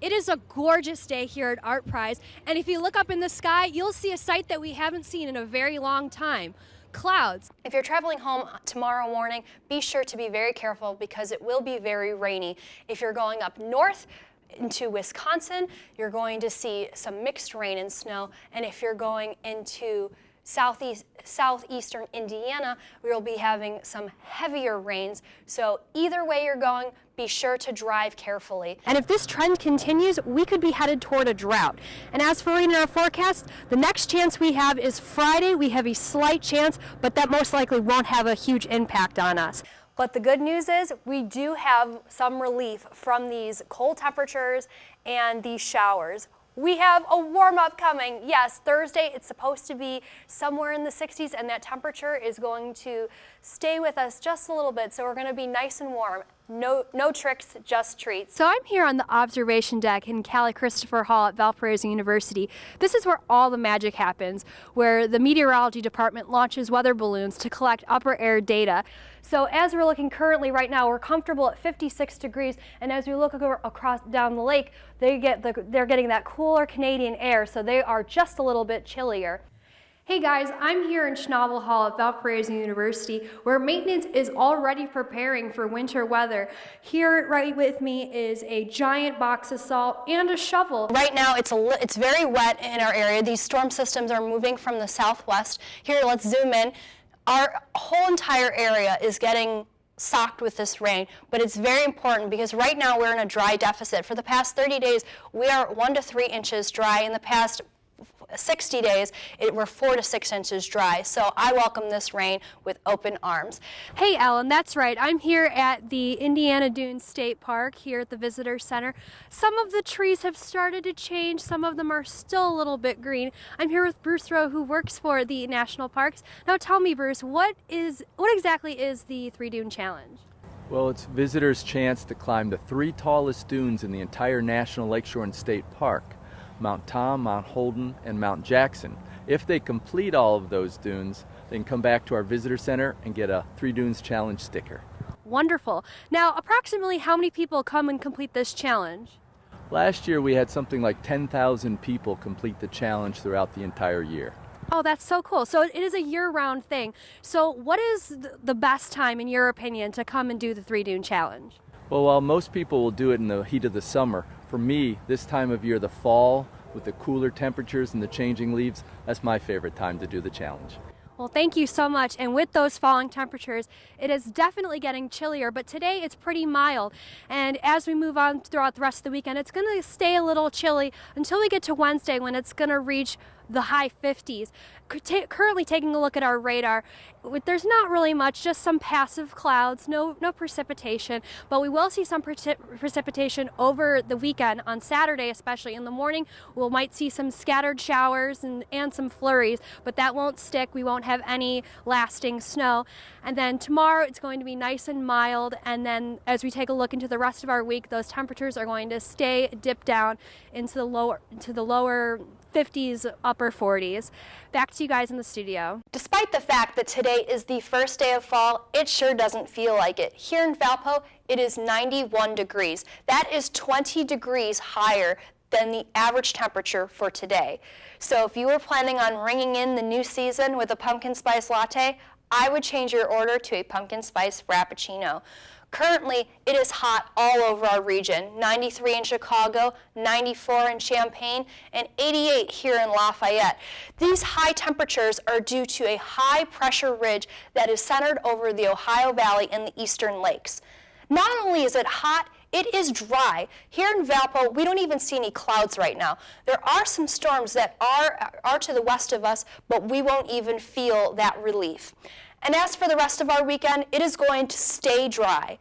It is a gorgeous day here at Art Prize, and if you look up in the sky, you'll see a sight that we haven't seen in a very long time. Clouds. If you're traveling home tomorrow morning, be sure to be very careful because it will be very rainy. If you're going up north into Wisconsin, you're going to see some mixed rain and snow, and if you're going into southeastern Indiana, we'll be having some heavier rains. So either way you're going, be sure to drive carefully. And if this trend continues, we could be headed toward a drought. And as for reading our forecast, the next chance we have is Friday. We have a slight chance, but that most likely won't have a huge impact on us. But the good news is we do have some relief from these cold temperatures and these showers. We have a warm-up coming. Yes, Thursday it's supposed to be somewhere in the 60s, and that temperature is going to stay with us just a little bit, so we're going to be nice and warm. No tricks, just treats. So I'm here on the observation deck in Callie Christopher Hall at Valparaiso University. This is where all the magic happens, where the meteorology department launches weather balloons to collect upper air data. So as we're looking currently right now, we're comfortable at 56 degrees, and as we look across down the lake, they're getting that cooler Canadian air, so they are just a little bit chillier. Hey guys, I'm here in Schnabel Hall at Valparaiso University, where maintenance is already preparing for winter weather. Here right with me is a giant box of salt and a shovel. Right now it's very wet in our area. These storm systems are moving from the southwest. Here, let's zoom in. Our whole entire area is getting soaked with this rain, but it's very important because right now we're in a dry deficit. For the past 30 days, we are 1 to 3 inches dry. In the past 60 days, we're 4 to 6 inches dry. So I welcome this rain with open arms. Hey Ellen, that's right. I'm here at the Indiana Dunes State Park here at the Visitor Center. Some of the trees have started to change. Some of them are still a little bit green. I'm here with Bruce Rowe, who works for the National Parks. Now tell me, Bruce, what exactly is the 3 Dune Challenge? Well, it's visitors' chance to climb the 3 tallest dunes in the entire National Lakeshore and State Park: Mount Tom, Mount Holden, and Mount Jackson. If they complete all of those dunes, they can come back to our visitor center and get a 3 Dunes Challenge sticker. Wonderful. Now, approximately how many people come and complete this challenge? Last year we had something like 10,000 people complete the challenge throughout the entire year. Oh, that's so cool. So it is a year-round thing. So what is the best time, in your opinion, to come and do the 3 Dune Challenge? Well, while most people will do it in the heat of the summer, for me, this time of year, the fall, with the cooler temperatures and the changing leaves, that's my favorite time to do the challenge. Well, thank you so much. And with those falling temperatures, it is definitely getting chillier, but today it's pretty mild. And as we move on throughout the rest of the weekend, it's going to stay a little chilly until we get to Wednesday, when it's going to reach the high 50s. Currently taking a look at our radar, there's not really much, just some passive clouds, no precipitation, but we will see some precipitation over the weekend, on Saturday especially. In the morning, we might see some scattered showers and some flurries, but that won't stick. We won't have any lasting snow. And then tomorrow it's going to be nice and mild, and then as we take a look into the rest of our week, those temperatures are going to dip down into the lower 50s, upper 40s. Back to you guys in the studio. Despite the fact that today is the first day of fall, it sure doesn't feel like it. Here in Valpo, it is 91 degrees. That is 20 degrees higher than the average temperature for today. So if you were planning on ringing in the new season with a pumpkin spice latte, I would change your order to a pumpkin spice frappuccino. Currently, it is hot all over our region. 93 in Chicago, 94 in Champaign, and 88 here in Lafayette. These high temperatures are due to a high pressure ridge that is centered over the Ohio Valley and the eastern lakes. Not only is it hot, it is dry. Here in Valpo, we don't even see any clouds right now. There are some storms that are to the west of us, but we won't even feel that relief. And as for the rest of our weekend, it is going to stay dry.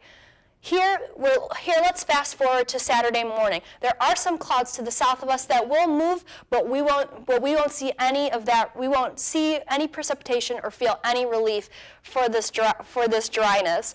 Here, let's fast forward to Saturday morning. There are some clouds to the south of us that will move, but we won't see any of that. We won't see any precipitation or feel any relief for this dryness.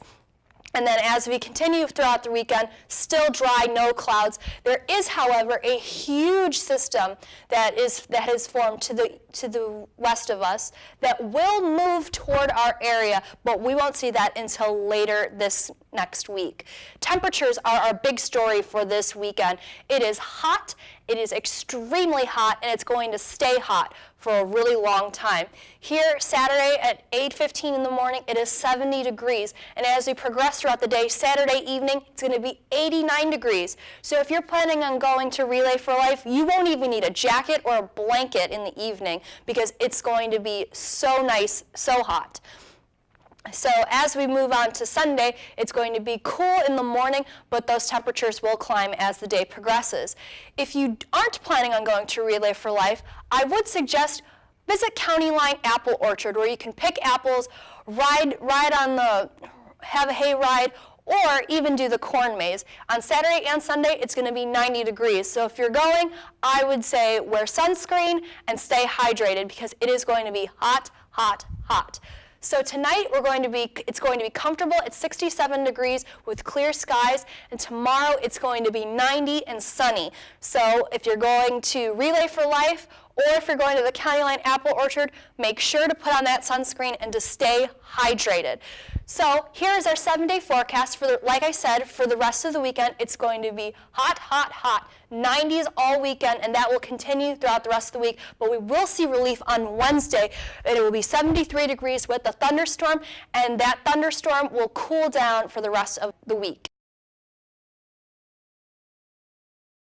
And then as we continue throughout the weekend, still dry, no clouds. There is, however, a huge system that has formed to the west of us that will move toward our area, but we won't see that until later this next week. Temperatures are our big story for this weekend. It is hot, it is extremely hot, and it's going to stay hot for a really long time. Here, Saturday at 8:15 in the morning, it is 70 degrees. And as we progress throughout the day, Saturday evening, it's going to be 89 degrees. So if you're planning on going to Relay for Life, you won't even need a jacket or a blanket in the evening because it's going to be so nice, so hot. So as we move on to Sunday, it's going to be cool in the morning, but those temperatures will climb as the day progresses. If you aren't planning on going to Relay for Life, I would suggest visit County Line Apple Orchard, where you can pick apples, have a hay ride, or even do the corn maze. On Saturday and Sunday, it's going to be 90 degrees. So if you're going, I would say wear sunscreen and stay hydrated because it is going to be hot, hot, hot. So tonight it's going to be comfortable at 67 degrees with clear skies, and tomorrow it's going to be 90 and sunny. So if you're going to Relay for Life or if you're going to the County Line Apple Orchard, make sure to put on that sunscreen and to stay hydrated. So here is our 7-day forecast like I said, for the rest of the weekend. It's going to be hot, hot, hot. 90s all weekend, and that will continue throughout the rest of the week. But we will see relief on Wednesday, and it will be 73 degrees with a thunderstorm, and that thunderstorm will cool down for the rest of the week.